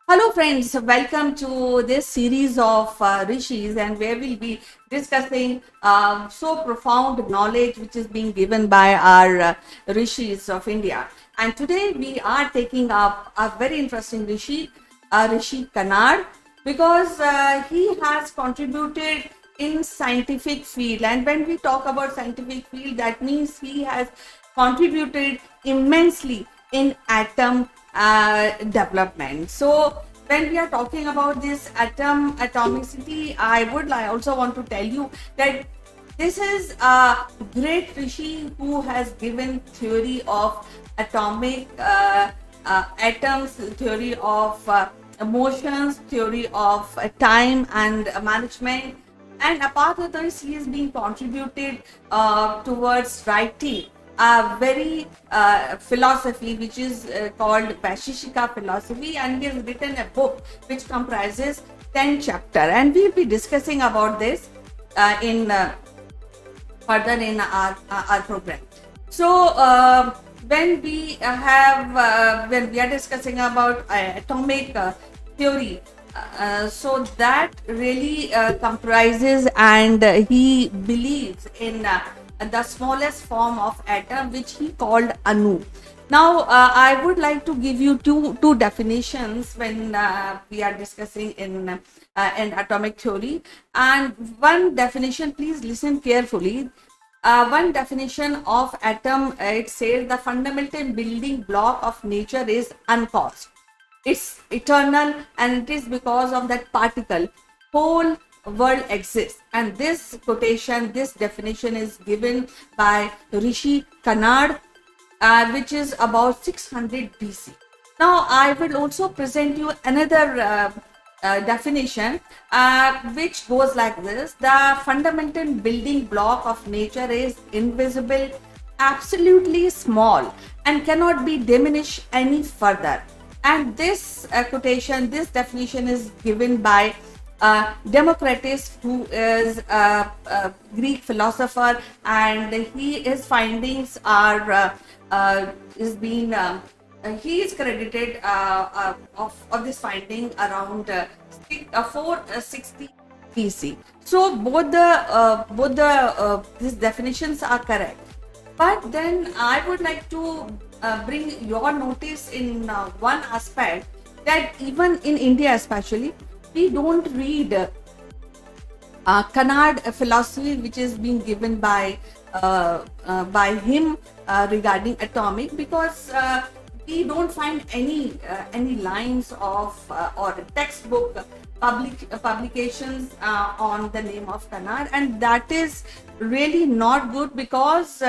Hello friends, welcome to this series of Rishis, and where we'll be discussing so profound knowledge which is being given by our Rishis of India. And today we are taking up a very interesting Rishi, Rishi Kanad, because he has contributed in scientific field. And when we talk about scientific field, that means he has contributed immensely in atom development. So when we are talking about this atomicity, I would also want to tell you that this is a great Rishi who has given theory of atomic atoms, theory of emotions, theory of time and management. And apart of this, he has been contributed towards writing a very philosophy which is called Vaisheshika philosophy, and he has written a book which comprises 10 chapters, and we'll be discussing about this in further in our program. So when we are discussing about atomic theory, so that really comprises, and he believes in the smallest form of atom, which he called Anu. Now, I would like to give you two definitions when we are discussing in atomic theory. And one definition, please listen carefully. One definition of atom, it says the fundamental building block of nature is uncaused. It's eternal, and it is because of that particle whole world exists. And this quotation, this definition is given by Rishi Kanad, which is about 600 BC. Now I will also present you another definition which goes like this: the fundamental building block of nature is invisible, absolutely small, and cannot be diminished any further. And this quotation, this definition is given by Democritus, who is a Greek philosopher, and his findings are he is credited of this finding around 460 BC. So both these definitions are correct. But then I would like to bring your notice in one aspect, that even in India especially, we don't read Kanad philosophy which is being given by him regarding atomic, because we don't find any lines of or textbook publications on the name of Kanad, and that is really not good, because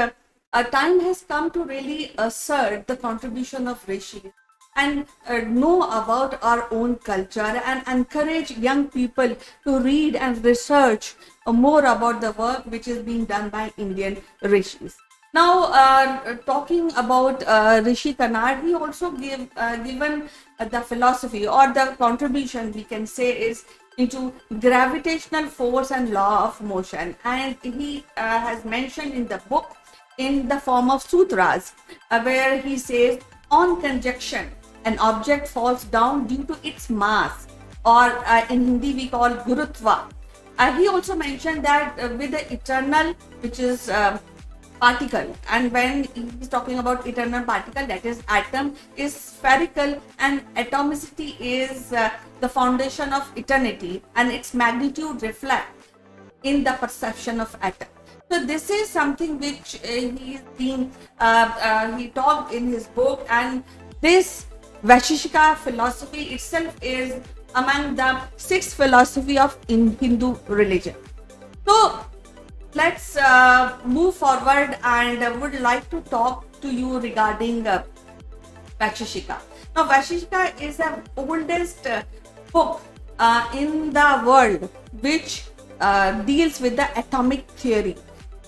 a time has come to really assert the contribution of Rishi and know about our own culture, and encourage young people to read and research more about the work which is being done by Indian rishis. Now, talking about Rishi Kanad, he also given the philosophy, or the contribution we can say, is into gravitational force and law of motion, and he has mentioned in the book in the form of sutras, where he says, on conjunction, an object falls down due to its mass, or in Hindi we call gurutva. He also mentioned that with the eternal, which is particle, and when he's talking about eternal particle, that is atom, is spherical, and atomicity is the foundation of eternity, and its magnitude reflects in the perception of atom. So this is something which he talked in his book, and this Vaisheshika philosophy itself is among the 6 philosophy of Hindu religion. So let's move forward, and would like to talk to you regarding Vaisheshika. Now, Vaisheshika is the oldest book in the world which deals with the atomic theory,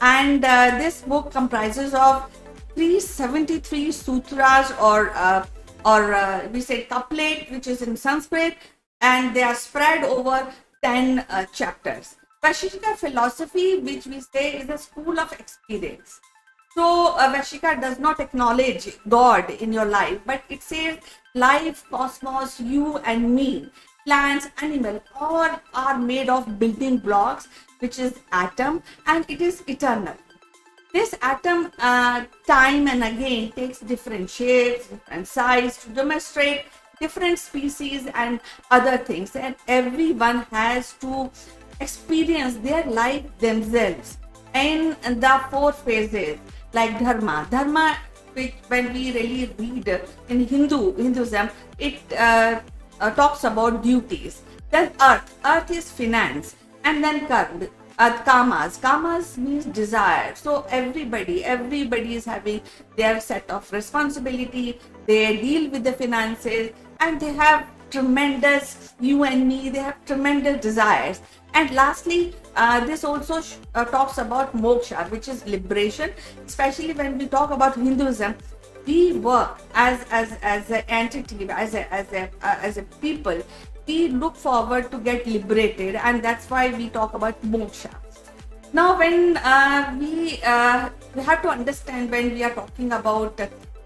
and this book comprises of 373 sutras, or or we say couplet, which is in Sanskrit, and they are spread over 10 chapters. Vaisheshika philosophy, which we say is a school of experience. So Vaisheshika does not acknowledge God in your life, but it says life, cosmos, you and me, plants, animal, all are made of building blocks, which is atom, and it is eternal. This atom, time and again, takes different shapes, different size to demonstrate different species and other things, and everyone has to experience their life themselves in the four phases, like dharma, which when we really read in Hinduism, it talks about duties. Then earth is finance, and then kamas means desire. So everybody is having their set of responsibility. They deal with the finances, and they have tremendous, you and me, they have tremendous desires. And lastly, this also talks about moksha, which is liberation. Especially when we talk about Hinduism, we work as an entity, as a people. We look forward to get liberated, and that's why we talk about moksha. Now, when we have to understand when we are talking about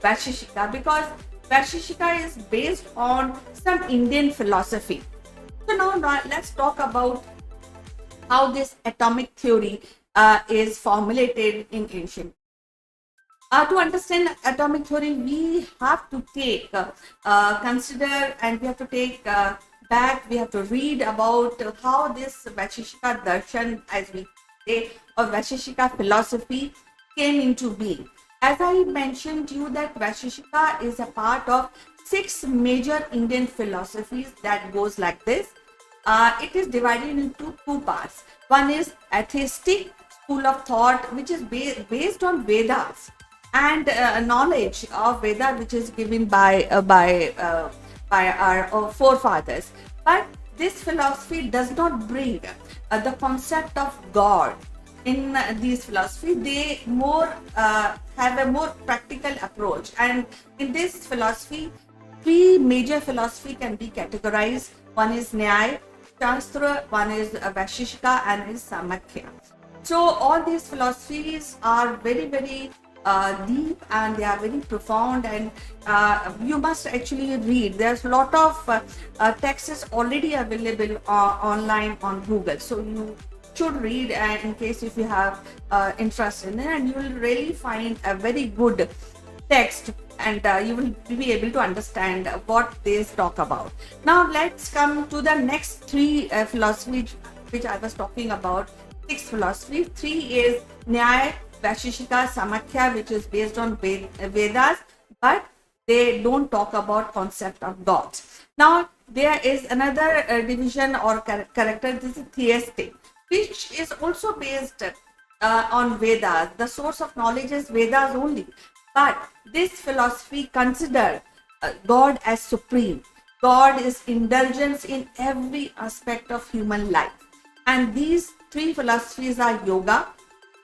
Vaisheshika, because Vaisheshika is based on some Indian philosophy. So now let's talk about how this atomic theory is formulated in ancient. To understand atomic theory, we have to take, consider, and we have to take back, we have to read about how this Vaisheshika darshan, as we say, or Vaisheshika philosophy came into being. As I mentioned to you that Vaisheshika is a part of 6 major Indian philosophies that goes like this. It is divided into 2 parts. One is atheistic school of thought, which is based on Vedas and knowledge of Veda, which is given by our forefathers. But this philosophy does not bring the concept of God in these philosophy. They more have a more practical approach, and in this philosophy, 3 major philosophy can be categorized. One is Nyaya Shastra, one is Vaisheshika, and is Samakhya. So all these philosophies are very, very deep, and they are very profound, and you must actually read. There's a lot of texts already available online on Google, so you should read in case if you have interest in it, and you will really find a very good text, and you will be able to understand what they talk about. Now let's come to the next 3 philosophies which I was talking about. 6 philosophy. 3 is Nyaya, Vaisheshika, Samakhya, which is based on Vedas, but they don't talk about concept of gods. Now there is another division or character. This is theistic, which is also based on Vedas. The source of knowledge is Vedas only. But this philosophy considers God as supreme. God is indulgence in every aspect of human life. And these 3 philosophies are yoga.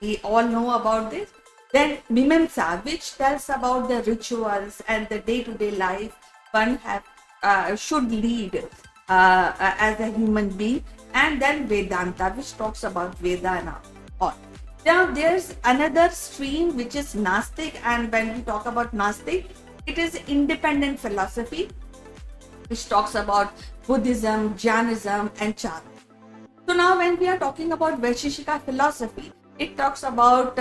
We all know about this. Then Mimamsa, which tells about the rituals and the day-to-day life one should lead as a human being. And then Vedanta, which talks about Veda and all. Now there's another stream which is Gnostic, and when we talk about Gnostic, it is independent philosophy which talks about Buddhism, Jainism, and Charm. So now when we are talking about Vaisheshika philosophy, it talks about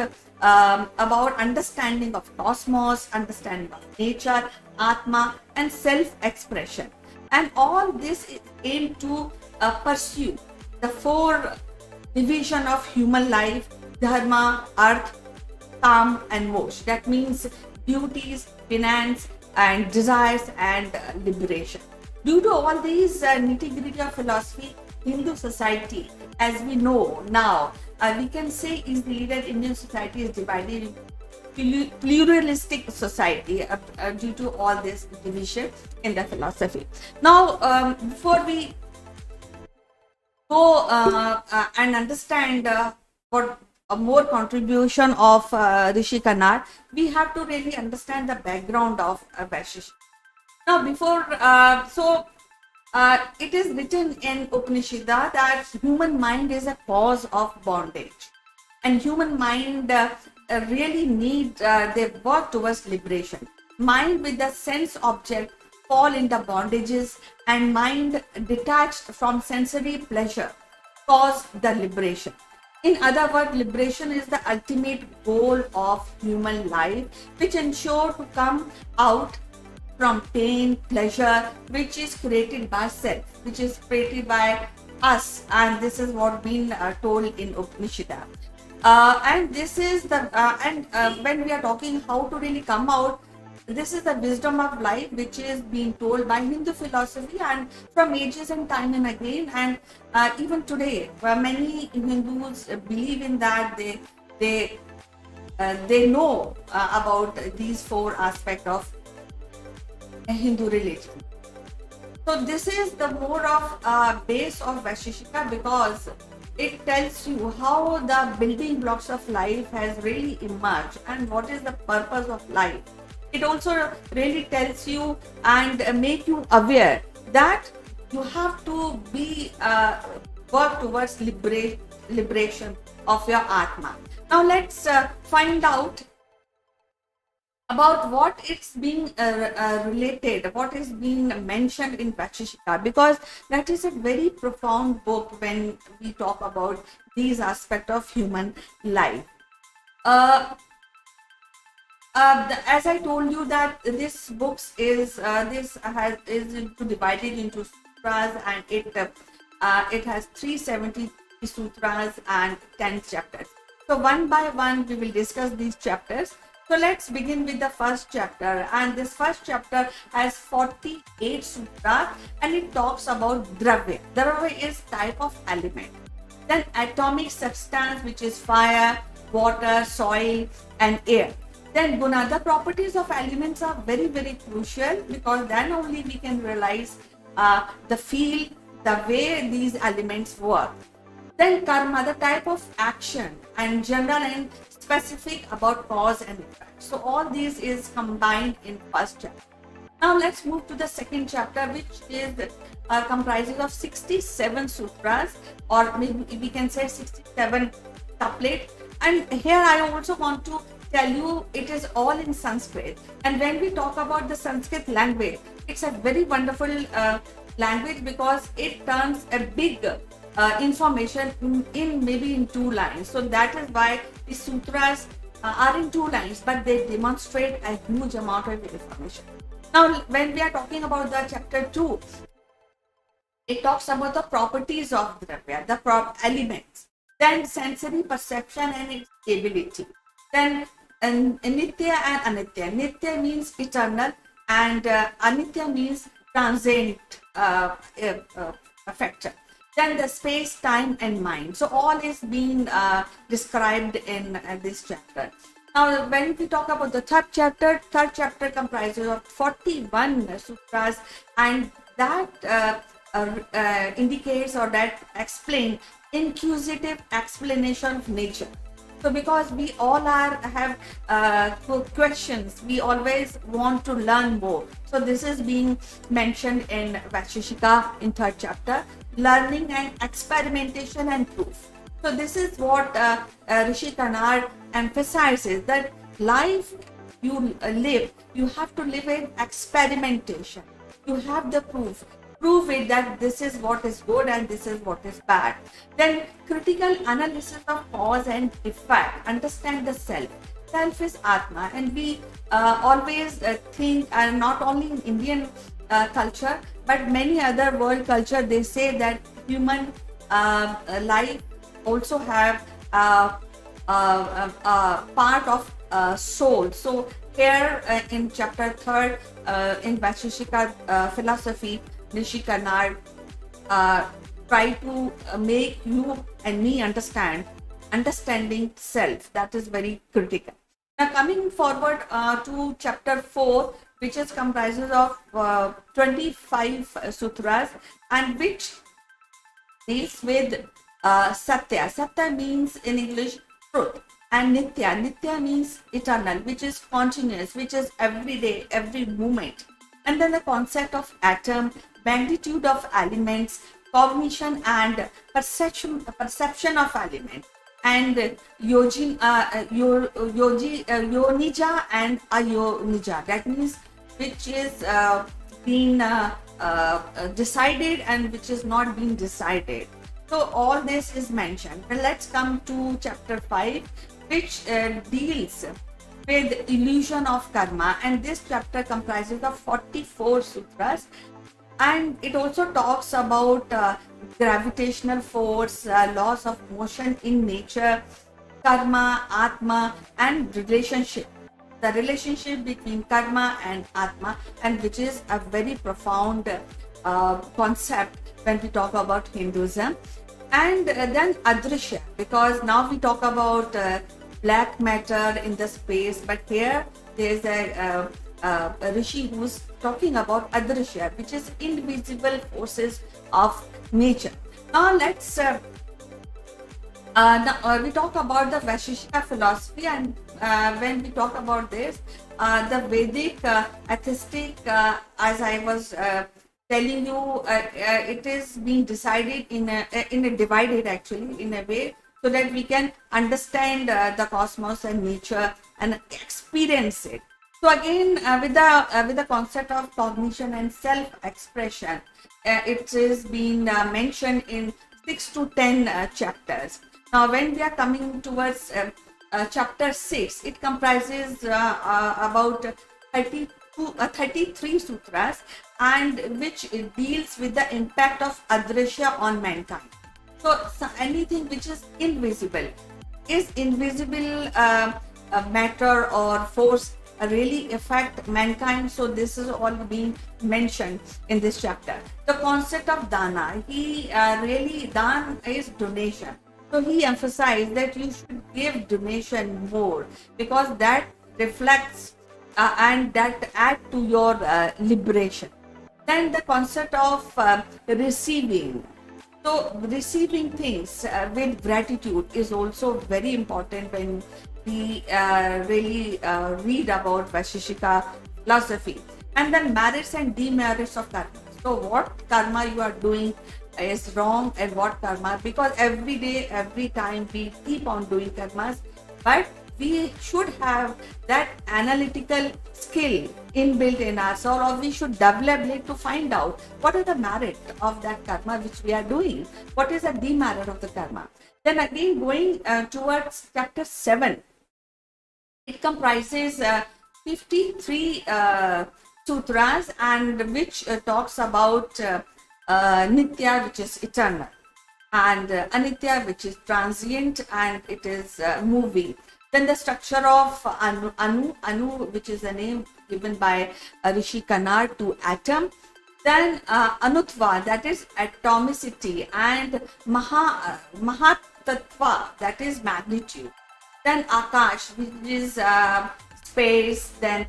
understanding of cosmos, understanding of nature, Atma, and self-expression. And all this is aimed to pursue the 4 division of human life: dharma, earth, kam, and moksha. That means duties, finance, and desires, and liberation. Due to all these nitty-gritty of philosophy, Hindu society, as we know now, we can say easily that Indian society is divided into pluralistic society due to all this division in the philosophy. Now, before we go and understand what a more contribution of Rishi Kanad, we have to really understand the background of Vaisheshika. Now, before, it is written in Upanishad that human mind is a cause of bondage, and human mind really need they work towards liberation. Mind with the sense object fall into bondages, and mind detached from sensory pleasure cause the liberation. In other words, liberation is the ultimate goal of human life, which ensure to come out from pain, pleasure, which is created by self, which is created by us, and this is what been told in Upanishad. And this is the when we are talking how to really come out, this is the wisdom of life which is being told by Hindu philosophy and from ages and time and again, and even today, where many Hindus believe in that, they know about these four aspects of a Hindu religion. So this is the more of base of Vaisheshika, because it tells you how the building blocks of life has really emerged and what is the purpose of life. It also really tells you and make you aware that you have to be work towards liberation of your Atma. Now let's find out about what it's being related, what is being mentioned in Vaisheshika, because that is a very profound book when we talk about these aspects of human life. As I told you that this books is divided into sutras, and it has 370 sutras and 10 chapters. So one by one we will discuss these chapters. So let's begin with the first chapter, and this first chapter has 48 sutras, and it talks about Dravya. Dravya is type of element. Then atomic substance, which is fire, water, soil, and air. Then guna, the properties of elements are very, very crucial, because then only we can realize the feel, the way these elements work. Then karma, the type of action, and general and specific about cause and effect. So all these is combined in first chapter. Now let's move to the second chapter, which is comprises of 67 sutras, or maybe we can say 67 couplets. And here I also want to tell you it is all in Sanskrit. And when we talk about the Sanskrit language, it's a very wonderful language, because it turns a big information in maybe in 2 lines. So that is why the sutras are in 2 lines, but they demonstrate a huge amount of information. Now, when we are talking about the chapter 2, it talks about the properties of Dravya, the elements, then sensory perception and its ability, then Nitya and Anitya. Nitya means eternal, and Anitya means transient factor. Then the space, time, and mind. So all is being described in this chapter. Now, when we talk about the third chapter comprises of 41 sutras, and that indicates or that explain inquisitive explanation of nature. So because we all have questions, we always want to learn more. So this is being mentioned in Vaisheshika in third chapter, learning and experimentation and proof. So this is what Rishi emphasizes, that life you live, you have to live in experimentation. You have the proof. Prove it that this is what is good and this is what is bad. Then critical analysis of cause and effect. Understand the self. Self is Atma, and we always think, and not only in Indian culture, but many other world culture, they say that human life also have part of soul. So here in chapter 3 in Vaisheshika philosophy, Rishi try to make you and me understanding self. That is very critical. Now coming forward to chapter 4, which is comprises of 25 sutras, and which deals with Satya. Satya means in English truth, and Nitya. Nitya means eternal, which is continuous, which is every day, every moment. And then the concept of atom, magnitude of elements, cognition and perception of elements, and yonija and ayonija. That means which is been decided and which is not being decided. So all this is mentioned. Well, let's come to chapter 5, which deals with illusion of karma, and this chapter comprises of 44 sutras, and it also talks about gravitational force, laws of motion in nature, karma, atma, and relationship, the relationship between karma and atma, and which is a very profound concept when we talk about Hinduism. And then adrishya, because now we talk about black matter in the space, but here there's a Rishi who's talking about adrishya, which is invisible forces of nature. Now let's we talk about the Vaisheshika philosophy, and when we talk about this, the Vedic atheistic, as I was telling you, it is being decided in a divided actually in a way, so that we can understand the cosmos and nature and experience it. So again, with the concept of cognition and self-expression, it is being mentioned in 6 to 10 chapters. Now, when we are coming towards chapter 6, it comprises about 33 sutras, and which deals with the impact of adrishya on mankind. So anything which is invisible matter or force really affect mankind. So this is all being mentioned in this chapter. The concept of dana, dan is donation. So he emphasized that you should give donation more, because that reflects and that add to your liberation. Then the concept of receiving. So receiving things with gratitude is also very important when we really read about Vaisheshika philosophy. And then merits and demerits of karma. So what karma you are doing is wrong and what karma, because every day, every time we keep on doing karmas, but we should have that analytical skill inbuilt in ourselves, or we should develop it to find out what is the merit of that karma which we are doing, what is the demerit of the karma. Then again, going towards chapter 7, it comprises 53 sutras, and which talks about nitya, which is eternal, and anitya, which is transient and it is moving. Then the structure of Anu, which is a name given by Rishi Kannad to atom. Then Anutva, that is atomicity, and Mahatattva, that is magnitude. Then Akash, which is space. Then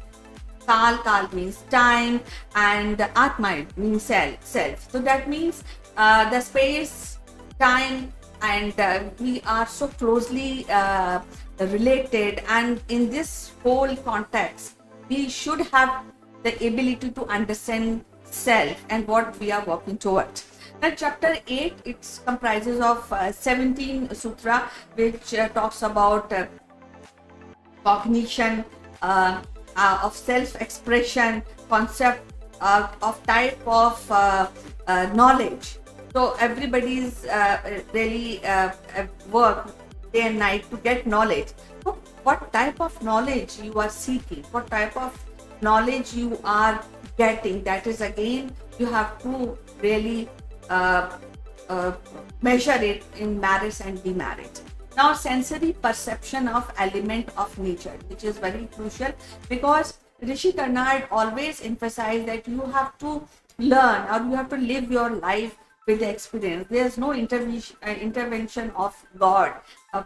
Kal means time, and Atma means self. So that means the space, time, and we are so closely related, and in this whole context we should have the ability to understand self and what we are working towards. Now chapter 8, it comprises of 17 sutra, which talks about cognition, of self-expression, concept of type of knowledge. So everybody's really work day and night to get knowledge. So what type of knowledge you are seeking, what type of knowledge you are getting, that is again you have to really measure it in merits and demerits. Now sensory perception of element of nature, which is very crucial, because Rishi Kannad always emphasized that you have to learn, or you have to live your life with the experience. There's no intervention of God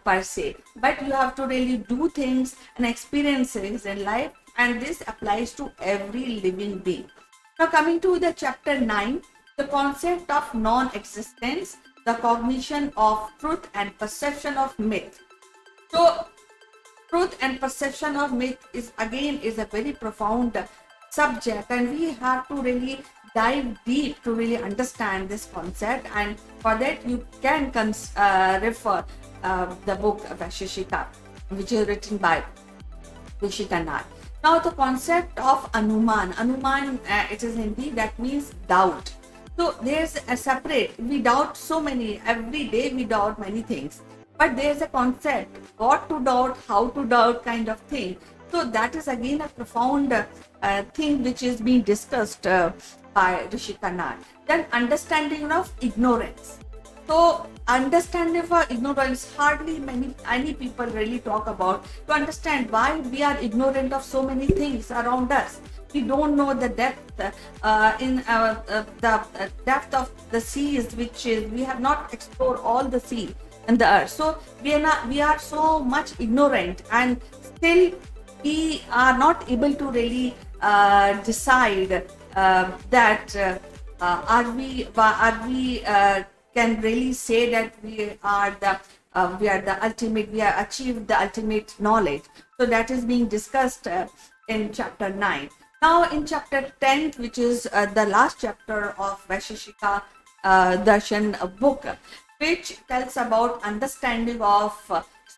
per se, but you have to really do things and experiences in life, and this applies to every living being. Now coming to the chapter 9, the concept of non-existence, the cognition of truth and perception of myth. So truth and perception of myth is a very profound subject, and we have to really dive deep to really understand this concept. And for that, you can refer the book Vaisheshika, which is written by Rishi. Now, the concept of Anuman, it is Hindi, that means doubt. So there's a separate, we doubt so many, every day we doubt many things. But there's a concept, what to doubt, how to doubt kind of thing. So that is again a profound thing which is being discussed by Rishi. Then understanding of ignorance. So understanding for ignorance, hardly many people really talk about to understand why we are ignorant of so many things around us. We don't know the depth the depth of the seas, which is we have not explored all the sea and the earth. So we are so much ignorant, and still we are not able to really decide that are we can really say that we are the ultimate, we have achieved the ultimate knowledge. So that is being discussed in chapter 9. Now in chapter 10, which is the last chapter of Vaisheshika Darshan book, which tells about understanding of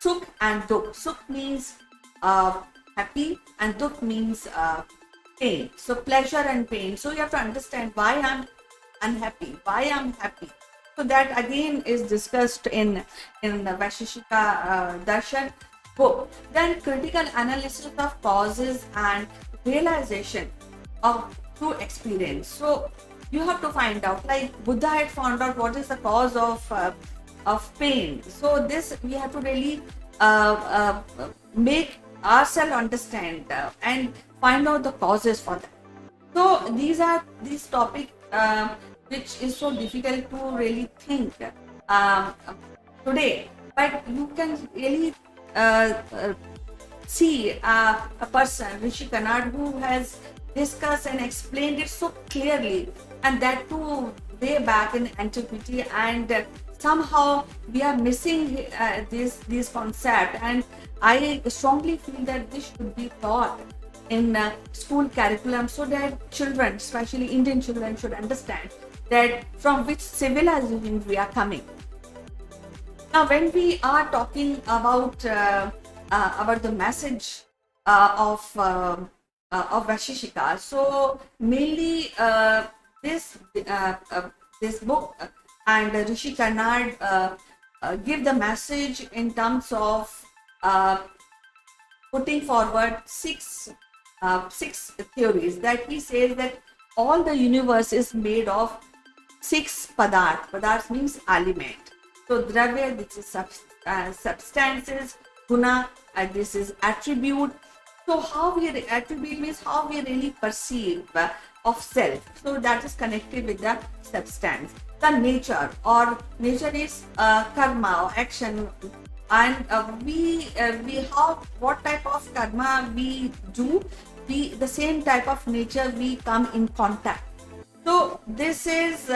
Sukh and Dukh. Sukh means happy, and Dukh means pain. So pleasure and pain. So you have to understand why I'm unhappy, why I'm happy. So that again is discussed in the Vaisheshika Darshan book. Then critical analysis of causes and realization of through experience. So you have to find out, like Buddha had found out what is the cause of pain. So this we have to really make ourselves understand and find out the causes for that. So these topics which is so difficult to really think today, but you can really see a person, Rishi, who has discussed and explained it so clearly, and that too way back in antiquity, and somehow we are missing this concept, and I strongly feel that this should be taught in school curriculum, so that children, especially Indian children, should understand that from which civilization we are coming. Now, when we are talking about the message of Vaisheshika, so mainly this book and Rishi give the message in terms of putting forward six theories, that he says that all the universe is made of 6 padarth. Padarth means element. So dravya, this is substances. Guna, this is attribute. So how we attribute means how we really perceive of self. So that is connected with the substance. The nature is karma or action, and we have what type of karma we do. The same type of nature we come in contact. So this is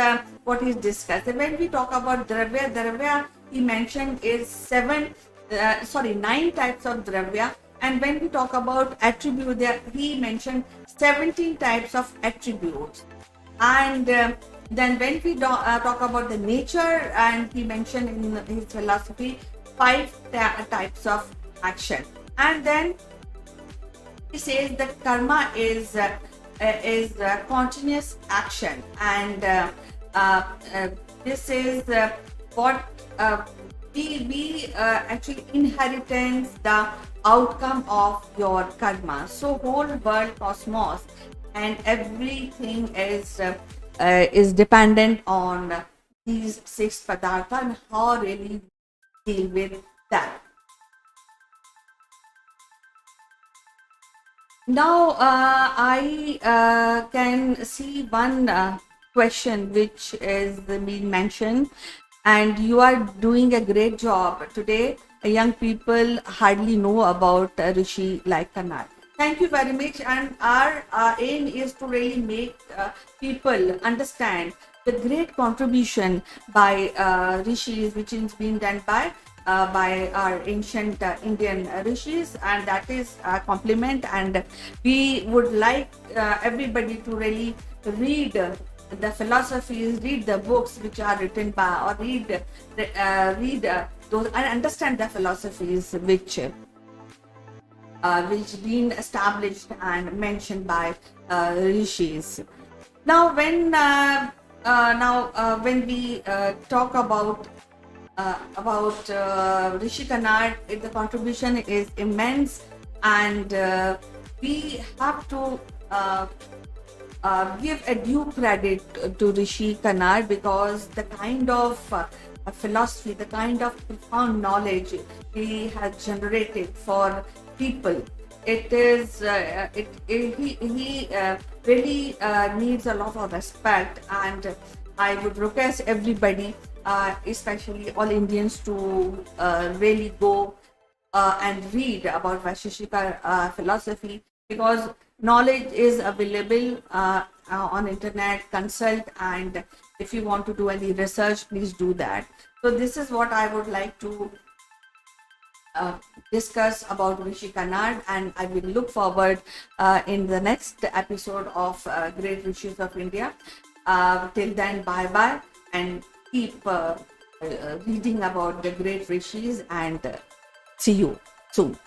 what is discussed. And when we talk about dravya he mentioned is 9 types of dravya. And when we talk about attribute, he mentioned 17 types of attributes. And then when we talk about the nature, and he mentioned in his philosophy 5 types of action. And then he says that karma is continuous action, and this is what we actually inheritance the outcome of your karma. So whole world, cosmos, and everything is dependent on these 6 padartha, and how really deal with that. Now I can see one question which is being mentioned, and you are doing a great job today. Young people hardly know about Rishi like Karnal. Thank you very much, and our aim is to really make people understand the great contribution by Rishis, which is being done by by our ancient Indian rishis, and that is a compliment. And we would like everybody to really read the philosophies, read the books which are written by, or read those and understand the philosophies which been established and mentioned by rishis. Now, when we talk about Rishi Kanad, the contribution is immense, and we have to give a due credit to Rishi Kanad, because the kind of philosophy, the kind of profound knowledge he has generated for people, it is he really needs a lot of respect. And I would request everybody, especially all Indians, to really go and read about Vaisheshika philosophy, because knowledge is available on internet. Consult, and if you want to do any research, please do that. So this is what I would like to discuss about Rishi Kanad, and I will look forward in the next episode of Great Rishis of India. Till then, bye bye, and keep reading about the great rishis, and see you soon.